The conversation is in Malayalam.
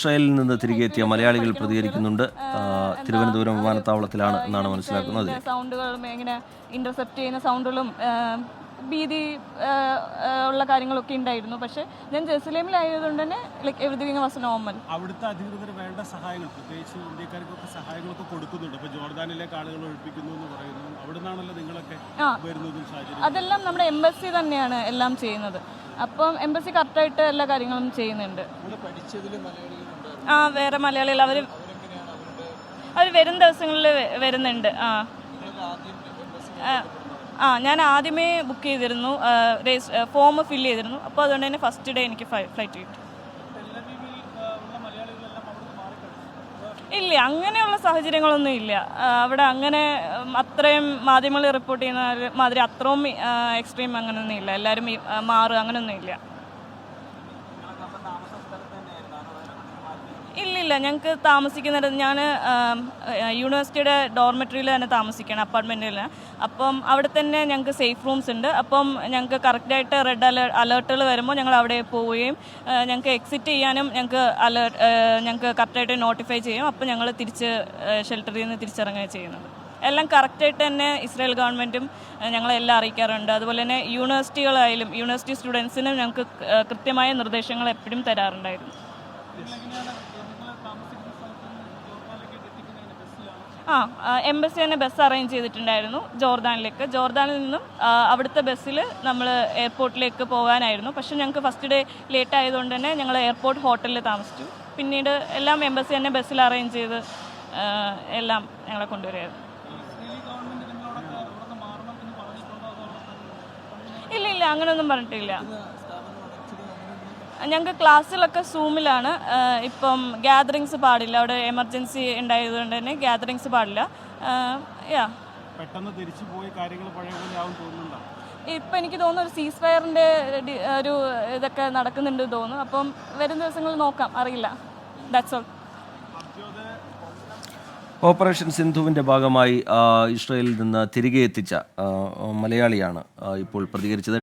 ഇസ്രായേലിൽ നിന്ന് തിരികെ എത്തിയ മലയാളികൾ പ്രതികരിക്കുന്നുണ്ട്. തിരുവനന്തപുരം വിമാനത്താവളത്തിലാണ് എന്നാണ് മനസ്സിലാക്കുന്നത്. സൗണ്ടുകളും എങ്ങനെ ഇന്റർസെപ്റ്റ് ചെയ്യുന്ന സൗണ്ടുകളും ഭീതി ഉള്ള കാര്യങ്ങളൊക്കെ ഉണ്ടായിരുന്നു. പക്ഷേ ഞാൻ ജെറുസലേമിലായതുകൊണ്ട് തന്നെ ലൈക്ക് എവരിതിങ് വാസ് നോർമൽ. അവിടുത്തെ അധികൃതർ വേണ്ട സഹായങ്ങൾ, പ്രത്യേകിച്ച് ഇന്ത്യക്കാർക്കൊക്കെ സഹായങ്ങളൊക്കെ കൊടുക്കുന്നുണ്ട്. ഇപ്പോൾ ജോർദാനിലേക്ക് ആളുകൾ ഒഴിപ്പിക്കുന്നു എന്ന് പറയുന്നു. അവിടെ നിന്നാണല്ലോ നിങ്ങളൊക്കെ വരുന്നതും സാഹചര്യം. അതെല്ലാം നമ്മുടെ എംബസി തന്നെയാണ് എല്ലാം ചെയ്യുന്നത്. അപ്പം എംബസി കറക്റ്റായിട്ട് എല്ലാ കാര്യങ്ങളും ചെയ്യുന്നുണ്ട്. വേറെ മലയാളികൾ അവർ വരും ദിവസങ്ങളിൽ വരുന്നുണ്ട്. ഞാൻ ആദ്യമേ ബുക്ക് ചെയ്തിരുന്നു, ഫോം ഫില്ല് ചെയ്തിരുന്നു. അപ്പോൾ അതുകൊണ്ട് തന്നെ ഫസ്റ്റ് ഡേ എനിക്ക് ഫ്ലൈറ്റ് കിട്ടി. ഇല്ല, അങ്ങനെയുള്ള സാഹചര്യങ്ങളൊന്നും ഇല്ല അവിടെ. അങ്ങനെ അത്രയും മാധ്യമങ്ങൾ റിപ്പോർട്ട് ചെയ്യുന്ന മാതിരി അത്രയും എക്സ്ട്രീം അങ്ങനെയൊന്നും ഇല്ല. എല്ലാവരും മാറുക അങ്ങനെയൊന്നും ഇല്ല. ഇല്ലില്ല, ഞങ്ങൾക്ക് താമസിക്കുന്നത് ഞാൻ യൂണിവേഴ്സിറ്റിയുടെ ഡോർമെറ്ററിയിൽ തന്നെ താമസിക്കണം, അപ്പാർട്ട്മെൻറ്റിൽ. അപ്പം അവിടെ തന്നെ ഞങ്ങൾക്ക് സേഫ് റൂംസ് ഉണ്ട്. അപ്പം ഞങ്ങൾക്ക് കറക്റ്റായിട്ട് റെഡ് അലേർട്ടുകൾ വരുമ്പോൾ ഞങ്ങൾ അവിടെ പോവുകയും ഞങ്ങൾക്ക് എക്സിറ്റ് ചെയ്യാനും ഞങ്ങൾക്ക് കറക്റ്റായിട്ട് നോട്ടിഫൈ ചെയ്യും. അപ്പം ഞങ്ങൾ തിരിച്ച് ഷെൽട്ടറിൽ നിന്ന് തിരിച്ചിറങ്ങുകയാണ് ചെയ്യുന്നത്. എല്ലാം കറക്റ്റായിട്ട് തന്നെ ഇസ്രായേൽ ഗവൺമെൻറ്റും ഞങ്ങളെല്ലാം അറിയിക്കാറുണ്ട്. അതുപോലെ തന്നെ യൂണിവേഴ്സിറ്റികളായാലും യൂണിവേഴ്സിറ്റി സ്റ്റുഡൻസിനും ഞങ്ങൾക്ക് കൃത്യമായ നിർദ്ദേശങ്ങൾ എപ്പോഴും തരാറുണ്ടായിരുന്നു. എംബസി തന്നെ ബസ് അറേഞ്ച് ചെയ്തിട്ടുണ്ടായിരുന്നു ജോർദാനിലേക്ക്. ജോർദാനിൽ നിന്നും അവിടുത്തെ ബസ്സിൽ നമ്മൾ എയർപോർട്ടിലേക്ക് പോകാനായിരുന്നു. പക്ഷേ ഞങ്ങൾക്ക് ഫസ്റ്റ് ഡേ ലേറ്റ് ആയതുകൊണ്ട് തന്നെ ഞങ്ങൾ എയർപോർട്ട് ഹോട്ടലിൽ താമസിച്ചു. പിന്നീട് എല്ലാം എംബസി തന്നെ ബസ്സിൽ അറേഞ്ച് ചെയ്ത് എല്ലാം ഞങ്ങളെ കൊണ്ടുവരികയായിരുന്നു. ഇല്ല, അങ്ങനെയൊന്നും പറഞ്ഞിട്ടില്ല. ഞങ്ങൾക്ക് ക്ലാസ്സിലൊക്കെ സൂമിലാണ്. ഇപ്പം ഗ്യാതറിങ്സ് പാടില്ല, അവിടെ എമർജൻസി ഉണ്ടായതുകൊണ്ട് തന്നെ ഗ്യാതറിങ്സ് പാടില്ല. പെട്ടെന്ന് തിരിച്ചു പോയി കാര്യങ്ങൾ പഴയ പോലെ ആവും തോന്നുന്നുണ്ടോ? ഇപ്പം എനിക്ക് തോന്നുന്നു ഒരു സീസ് ഫയറിൻ്റെ ഒരു ഇതൊക്കെ നടക്കുന്നുണ്ട് തോന്നുന്നു. അപ്പം വരും ദിവസങ്ങളിൽ നോക്കാം, അറിയില്ല. That's all. ഓപ്പറേഷൻ സിന്ധുവിൻ്റെ ഭാഗമായി ഇസ്രായേലിൽ നിന്ന് തിരികെ എത്തിച്ച മലയാളിയാണ് ഇപ്പോൾ പ്രതികരിച്ചത്.